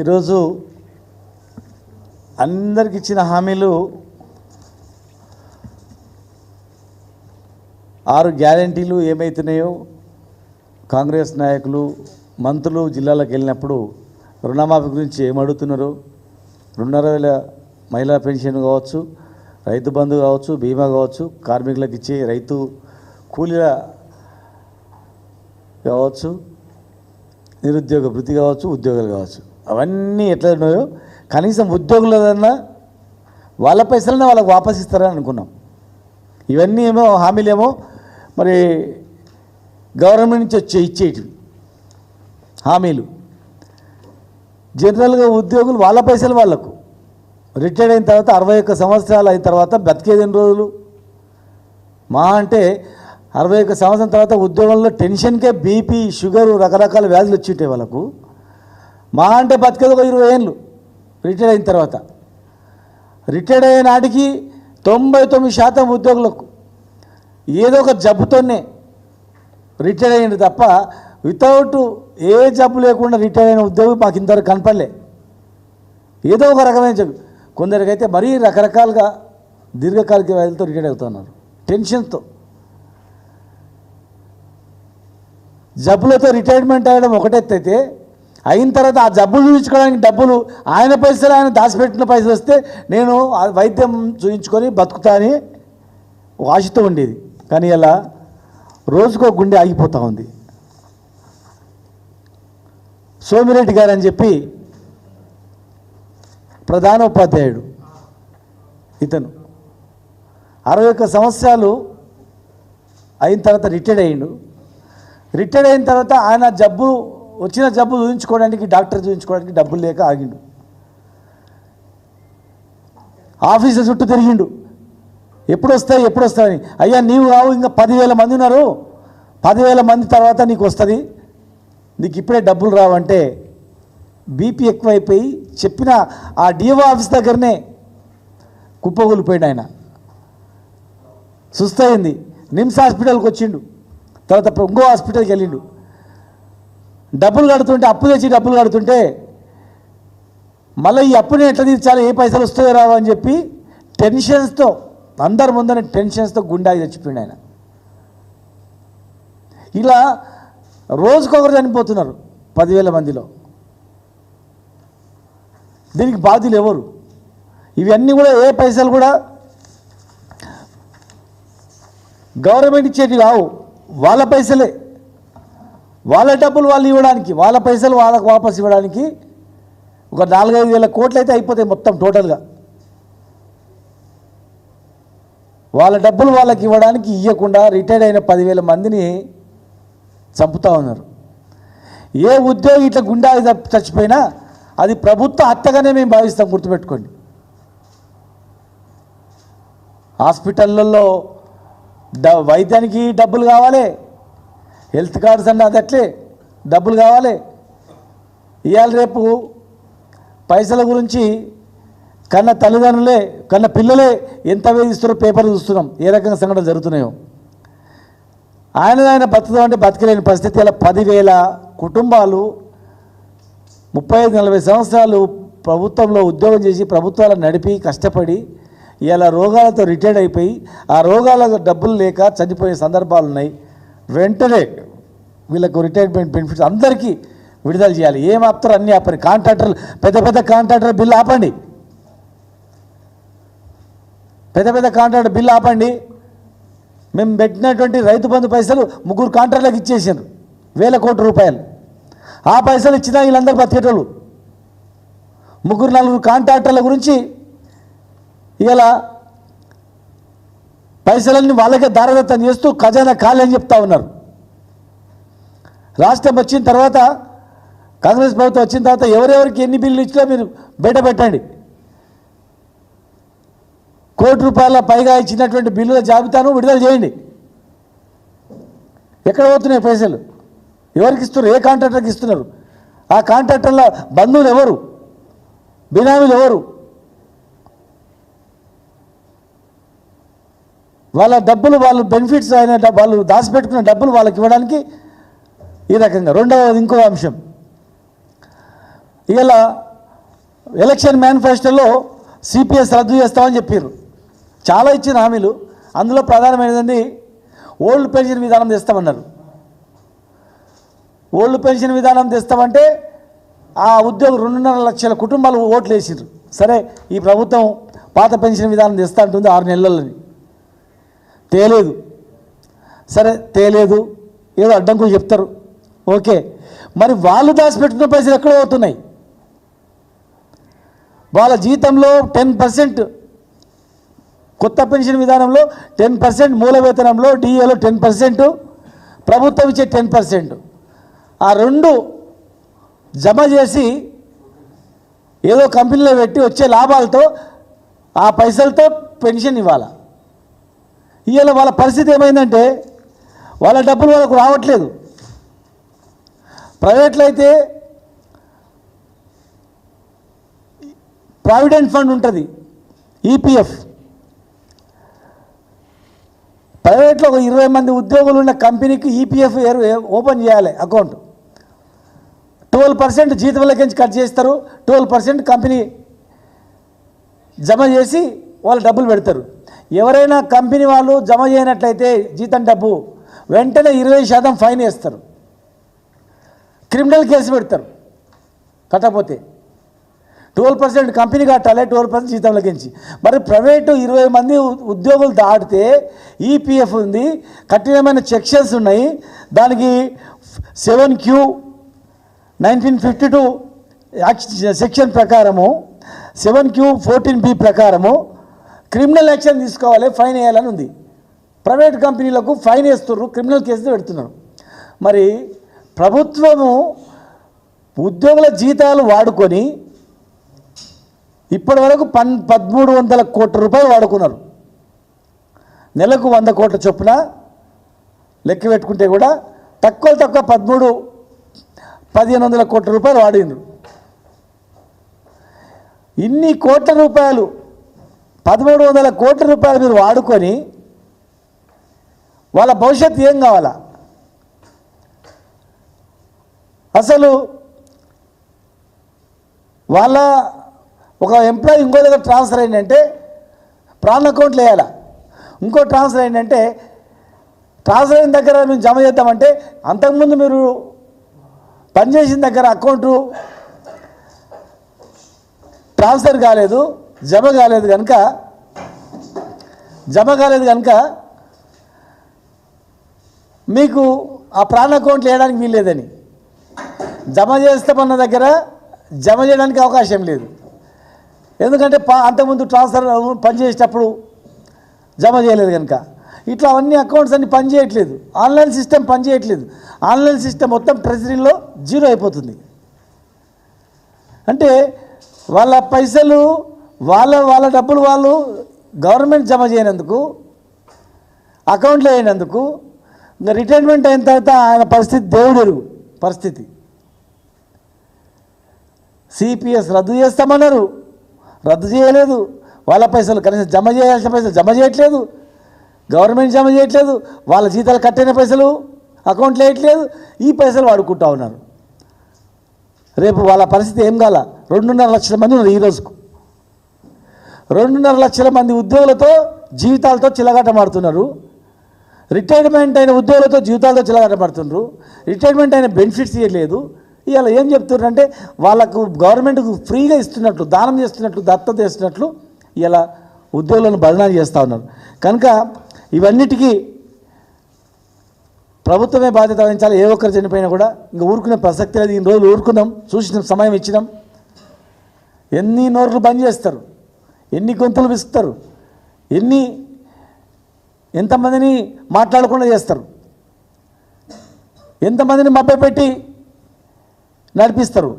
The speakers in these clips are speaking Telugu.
ఈరోజు అందరికి ఇచ్చిన హామీలు 6 గ్యారెంటీలు ఏమైతున్నాయో కాంగ్రెస్ నాయకులు మంత్రులు జిల్లాలకు వెళ్ళినప్పుడు రుణమాఫీ గురించి ఏమడుగుతున్నారో 2,500 మహిళా పెన్షన్ కావచ్చు, రైతు బంధు కావచ్చు, బీమా కావచ్చు, కార్మికులకు ఇచ్చే రైతు కూలీల కావచ్చు, నిరుద్యోగ వృత్తి కావచ్చు, ఉద్యోగాలు కావచ్చు, అవన్నీ ఎట్లా ఉన్నాయో కనీసం ఉద్యోగులదన్నా వాళ్ళ పైసలనే వాళ్ళకి వాపస్ ఇస్తారని అనుకున్నాం. ఇవన్నీ ఏమో హామీలేమో మరి గవర్నమెంట్ నుంచి ఇచ్చేటివి హామీలు. జనరల్గా ఉద్యోగులు వాళ్ళ పైసలు వాళ్ళకు రిటైర్డ్ అయిన తర్వాత 61 సంవత్సరాలు అయిన తర్వాత బతికేది ఎన్ని రోజులు? మా అంటే 61 సంవత్సరం తర్వాత ఉద్యోగంలో టెన్షన్కే బీపీ, షుగరు, రకరకాల వ్యాధులు వచ్చి ఉంటాయి వాళ్ళకు. మా అంటే బతికేది ఒక 20 ఏళ్ళు రిటైర్డ్ అయిన తర్వాత. రిటైర్డ్ అయిన నాటికి 99% ఉద్యోగులకు ఏదో ఒక జబ్బుతోనే రిటైర్డ్ అయ్యింది తప్ప వితౌట్ ఏ జబ్బు లేకుండా రిటైర్ అయిన ఉద్యోగి మాకు ఇంతవరకు కనపడలే. ఏదో ఒక రకమైన జబ్బు, కొందరికైతే మరీ రకరకాలుగా దీర్ఘకాలిక వ్యాధులతో రిటైర్ అవుతున్నారు టెన్షన్తో. జబ్బులతో రిటైర్మెంట్ అయ్యడం ఒకటెత్తైతే అయిన తర్వాత ఆ జబ్బులు చూపించుకోవడానికి డబ్బులు ఆయన పైసలు ఆయన దాచిపెట్టిన పైసలు వస్తే నేను వైద్యం చూపించుకొని బతుకుతా అని ఆశతో ఉండేది. కానీ ఇలా రోజుకో గుండె ఆగిపోతూ ఉంది. సోమిరెడ్డి గారు అని చెప్పి ప్రధాన ఉపాధ్యాయుడు, ఇతను 61 సంవత్సరాలు అయిన తర్వాత రిటైర్డ్ అయ్యిండు. రిటైర్డ్ అయిన తర్వాత ఆయన వచ్చిన జబ్బు చూపించుకోవడానికి డాక్టర్ చూపించుకోవడానికి డబ్బులు లేక ఆగిండు. ఆఫీసు చుట్టూ తిరిగిండు, ఎప్పుడు వస్తాయని. అయ్యా నీవు రావు, ఇంకా 10,000 మంది ఉన్నారు, 10,000 మంది తర్వాత నీకు వస్తుంది, నీకు ఇప్పుడే డబ్బులు రావంటే బీపీ ఎక్కువైపోయి చెప్పిన ఆ డిఓ ఆఫీస్ దగ్గరనే కుప్పగొలిపోయాడు ఆయన. సుస్తయింది. నిమ్స్ హాస్పిటల్కి వచ్చిండు, తర్వాత ఇంకో హాస్పిటల్కి వెళ్ళిండు. డబ్బులు కడుతుంటే అప్పు తెచ్చి డబ్బులు కడుతుంటే మళ్ళీ ఈ అప్పుని ఎట్లా తీర్చాలి, ఏ పైసలు వస్తాయో రావు అని చెప్పి టెన్షన్స్తో, అందరి ముందర టెన్షన్స్తో గుండాకి చచ్చిపోయిండు ఆయన. ఇలా రోజుకొకరు చనిపోతున్నారు 10,000 మందిలో. దీనికి బాధ్యులు ఎవరు? ఇవన్నీ కూడా ఏ పైసలు కూడా గవర్నమెంట్ ఇచ్చేటివి కావు, వాళ్ళ పైసలే. వాళ్ళ డబ్బులు వాళ్ళు ఇవ్వడానికి, వాళ్ళ పైసలు వాళ్ళకు వాపస్ ఇవ్వడానికి ఒక 4-5 వేల కోట్లు అయితే అయిపోతాయి మొత్తం టోటల్గా. వాళ్ళ డబ్బులు వాళ్ళకి ఇవ్వడానికి ఇవ్వకుండా రిటైర్డ్ అయిన 10,000 మందిని చంపుతూ ఉన్నారు. ఏ ఉద్యోగి ఇట్లా గుండా చచ్చిపోయినా అది ప్రభుత్వ హత్యగానే మేము భావిస్తాం, గుర్తుపెట్టుకోండి. హాస్పిటళ్ళల్లో వైద్యానికి డబ్బులు కావాలి, హెల్త్ కార్డ్స్ అన్న అదట్లే డబ్బులు కావాలి. ఇవాళ రేపు పైసల గురించి కన్న తల్లిదండ్రులే, కన్న పిల్లలే ఎంత వేధిస్తారో పేపర్లు చూస్తున్నాం, ఏ రకంగా సంఘటనలు జరుగుతున్నాయో. ఆయన బతుకుతాం అంటే బతకలేని పరిస్థితి. ఇలా 10,000 కుటుంబాలు 35-40 సంవత్సరాలు ప్రభుత్వంలో ఉద్యోగం చేసి ప్రభుత్వాలను నడిపి కష్టపడి ఇలా రోగాలతో రిటైర్డ్ అయిపోయి ఆ రోగాల డబ్బులు లేక చనిపోయే సందర్భాలు ఉన్నాయి. వెంటనే వీళ్ళకు రిటైర్మెంట్ బెనిఫిట్స్ అందరికీ విడుదల చేయాలి. ఏం ఆపుతారు? అన్నీ ఆపండి. కాంట్రాక్టర్లు, పెద్ద కాంట్రాక్టర్ బిల్లు ఆపండి, పెద్ద కాంట్రాక్టర్ బిల్లు ఆపండి. మేము పెట్టినటువంటి రైతు బంధు పైసలు 3 కాంట్రాక్టర్లకు ఇచ్చేసారు, 1,000 కోట్ల రూపాయలు. ఆ పైసలు ఇచ్చినా వీళ్ళందరూ బతికేటోళ్ళు. 3-4 కాంట్రాక్టర్ల గురించి ఇలా పైసలన్నీ వాళ్ళకే దారదత్తం చేస్తూ ఖజానా ఖాళీ అని చెప్తా ఉన్నారు. రాష్ట్రం వచ్చిన తర్వాత, కాంగ్రెస్ ప్రభుత్వం వచ్చిన తర్వాత ఎవరెవరికి ఎన్ని బిల్లులు ఇచ్చినా మీరు బయట పెట్టండి. 1 కోటి రూపాయల పైగా ఇచ్చినటువంటి బిల్లుల జాబితాను విడుదల చేయండి. ఎక్కడ పోతున్నాయి పైసలు? ఎవరికి ఇస్తున్నారు? ఏ కాంట్రాక్టర్కి ఇస్తున్నారు? ఆ కాంట్రాక్టర్ల బంధువులు ఎవరు? బినామీలు ఎవరు? వాళ్ళ డబ్బులు, వాళ్ళు బెనిఫిట్స్ అయిన వాళ్ళు దాచిపెట్టుకున్న డబ్బులు వాళ్ళకి ఇవ్వడానికి ఈ రకంగా. రెండవది ఇంకో అంశం, ఇలా ఎలక్షన్ మేనిఫెస్టోలో సిపిఎస్ రద్దు చేస్తామని చెప్పారు. చాలా ఇచ్చిన హామీలు, అందులో ప్రధానమైనది ఓల్డ్ పెన్షన్ విధానం తెస్తామన్నారు. ఓల్డ్ పెన్షన్ విధానం తెస్తామంటే ఆ ఉద్యోగులు 2.5 లక్షల కుటుంబాలు ఓట్లు వేసారు. సరే, ఈ ప్రభుత్వం పాత పెన్షన్ విధానం తెస్తా అంటుంది 6 నెలలని, తేలేదు. సరే తేలేదు, ఏదో అడ్డంకులు చెప్తారు, ఓకే. మరి వాళ్ళు దాచిపెట్టుకున్న పైసలు ఎక్కడ పోతున్నాయి? వాళ్ళ జీతంలో 10%, కొత్త పెన్షన్ విధానంలో 10%, మూల వేతనంలో డిఏలో 10%, ప్రభుత్వం ఇచ్చే 10%, ఆ 2 జమ చేసి ఏదో కంపెనీలో పెట్టి వచ్చే లాభాలతో ఆ పైసలతో పెన్షన్ ఇవ్వాలి. ఇవాళ వాళ్ళ పరిస్థితి ఏమైందంటే వాళ్ళ డబ్బులు వాళ్ళకు రావట్లేదు. ప్రైవేట్లో అయితే ప్రావిడెంట్ ఫండ్ ఉంటుంది, ఈపీఎఫ్. ప్రైవేట్లో ఒక 20 మంది ఉద్యోగులు ఉన్న కంపెనీకి ఈపీఎఫ్ ఓపెన్ చేయాలి అకౌంట్. 12% జీతంలోకించి కట్ చేస్తారు, 12% కంపెనీ జమ చేసి వాళ్ళు డబ్బులు పెడతారు. ఎవరైనా కంపెనీ వాళ్ళు జమ చేయనట్లయితే జీతం డబ్బు వెంటనే 20% ఫైన్ వేస్తారు, క్రిమినల్ కేసు పెడతారు కట్టకపోతే. 12% కంపెనీ కట్టాలి, 12% జీతంలోకించి. మరి ప్రైవేటు 20 మంది ఉద్యోగులు దాటితే ఈపీఎఫ్ ఉంది, కఠినమైన సెక్షన్స్ ఉన్నాయి. దానికి 7Q 1952 సెక్షన్ ప్రకారము, 7Q 14B ప్రకారము క్రిమినల్ యాక్షన్ తీసుకోవాలి, ఫైన్ వేయాలని ఉంది. ప్రైవేట్ కంపెనీలకు ఫైన్ వేస్తున్నారు, క్రిమినల్ కేసులు పెడుతున్నారు. మరి ప్రభుత్వము ఉద్యోగుల జీతాలు వాడుకొని ఇప్పటి వరకు 1,300 కోట్ల రూపాయలు వాడుకున్నారు. నెలకు 100 కోట్ల చొప్పున లెక్క పెట్టుకుంటే కూడా తక్కువ 1,300-1,500 కోట్ల రూపాయలు వాడినారు. ఇన్ని కోట్ల రూపాయలు, 1,300 కోట్ల రూపాయలు మీరు వాడుకొని వాళ్ళ భవిష్యత్తు ఏం కావాలా? అసలు వాళ్ళ ఒక ఎంప్లాయీ ఇంకో దగ్గర ట్రాన్స్ఫర్ అయిందంటే ప్రాన్ అకౌంట్లో వేయాలా, ఇంకో ట్రాన్స్ఫర్ అయిందంటే ట్రాన్స్ఫర్ అయిన దగ్గర మేము జమ చేద్దామంటే అంతకుముందు మీరు పనిచేసిన దగ్గర అకౌంటు ట్రాన్స్ఫర్ కాలేదు, జమ కాలేదు కనుక మీకు ఆ ప్రాన్ అకౌంట్లు వేయడానికి వీల్లేదని, జమ చేస్తామన్న దగ్గర జమ చేయడానికి అవకాశం లేదు. ఎందుకంటే అంతకుముందు ట్రాన్స్ఫర్ పనిచేసేటప్పుడు జమ చేయలేదు కనుక. ఇట్లా అవన్నీ అకౌంట్స్ అన్నీ పనిచేయట్లేదు, ఆన్లైన్ సిస్టమ్ పనిచేయట్లేదు. ఆన్లైన్ సిస్టమ్ మొత్తం ట్రెజరీలో జీరో అయిపోతుంది. అంటే వాళ్ళ పైసలు వాళ్ళ డబ్బులు వాళ్ళు గవర్నమెంట్ జమ చేయనందుకు, అకౌంట్లో అయినందుకు, ఇంకా రిటైర్మెంట్ అయిన తర్వాత ఆయన పరిస్థితి దేవుడు పరిస్థితి. సిపిఎస్ రద్దు చేస్తామన్నారు, రద్దు చేయలేదు. వాళ్ళ పైసలు కనీసం జమ చేయాల్సిన పైసలు జమ చేయట్లేదు, గవర్నమెంట్ జమ చేయట్లేదు. వాళ్ళ జీతాలు కట్టిన పైసలు అకౌంట్లో వేయట్లేదు, ఈ పైసలు వాడుకుంటా ఉన్నారు. రేపు వాళ్ళ పరిస్థితి ఏం కాల? 2.5 లక్షల మంది ఉన్నారు ఈ రోజుకు. 2.5 లక్షల మంది ఉద్యోగులతో జీవితాలతో చిలగాటమాడుతున్నారు. రిటైర్మెంట్ అయిన ఉద్యోగులతో జీవితాలతో చిలగాటమాడుతున్నారు. రిటైర్మెంట్ అయిన బెనిఫిట్స్ ఇవ్వలేదు. ఇవాళ ఏం చెప్తున్నారంటే వాళ్ళకు గవర్నమెంట్కు ఫ్రీగా ఇస్తున్నట్లు, దానం చేస్తున్నట్లు, దత్తత చేస్తున్నట్లు ఇలా ఉద్యోగులను బదనాలు చేస్తూ ఉన్నారు. కనుక ఇవన్నిటికీ ప్రభుత్వమే బాధ్యత వహించాలి. ఏ ఒక్కరు చనిపోయినా కూడా ఇంకా ఊరుకునే ప్రసక్తి లేదు. ఇన్ని రోజులు ఊరుకున్నాం, చూసిన సమయం ఇచ్చినాం. ఎన్ని నోర్లు బంద్ చేస్తారు, ఎన్ని గొంతులు విసుకుతారు, ఎంతమందిని మాట్లాడకుండా చేస్తారు, ఎంతమందిని మభ్యపెట్టి నడిపిస్తారు.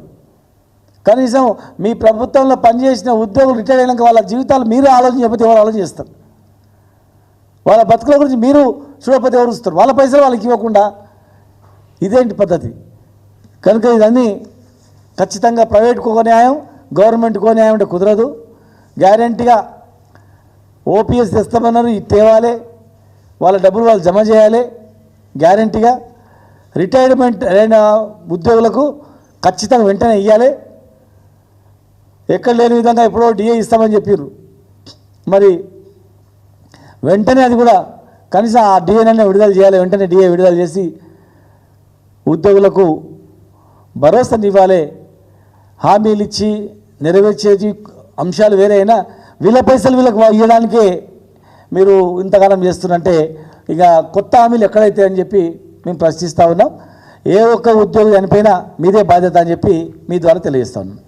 కనీసం మీ ప్రభుత్వంలో పనిచేసిన ఉద్యోగులు రిటైర్ అయినాక వాళ్ళ జీవితాలు మీరు ఆలోచన చెప్పితే ఎవరు ఆలోచన చేస్తారు? వాళ్ళ బతుకుల గురించి మీరు చూడకపోతే ఎవరు ఇస్తారు? వాళ్ళ పైసలు వాళ్ళకి ఇవ్వకుండా ఇదేంటి పద్ధతి? కనుక ఇదన్నీ ఖచ్చితంగా ప్రైవేట్కో న్యాయం, గవర్నమెంట్కో న్యాయం అంటే కుదరదు. గ్యారంటీగా ఓపీఎస్ తెస్తామన్నారు, ఇది తేవాలి. వాళ్ళ డబ్బులు వాళ్ళు జమ చేయాలి గ్యారంటీగా. రిటైర్మెంట్ అయిన ఉద్యోగులకు ఖచ్చితంగా వెంటనే ఇవ్వాలి. ఎక్కడ లేని విధంగా ఎప్పుడో డిఏ ఇస్తామని చెప్పారు. మరి వెంటనే అది కూడా కనీసం ఆ డిఏనైనా విడుదల చేయాలి. వెంటనే డిఏ విడుదల చేసి ఉద్యోగులకు భరోసానివ్వాలి. హామీలు ఇచ్చి నెరవేర్చేది అంశాలు వేరే అయినా వీళ్ళ పైసలు వీళ్ళకి ఇవ్వడానికే మీరు ఇంతకాలం చేస్తున్నంటే ఇక కొత్త హామీలు ఎక్కడైతే అని చెప్పి మేము ప్రశ్నిస్తూ ఉన్నాం. ఏ ఒక్క ఉద్యోగి చనిపోయినా మీదే బాధ్యత అని చెప్పి మీ ద్వారా తెలియజేస్తా ఉన్నాం.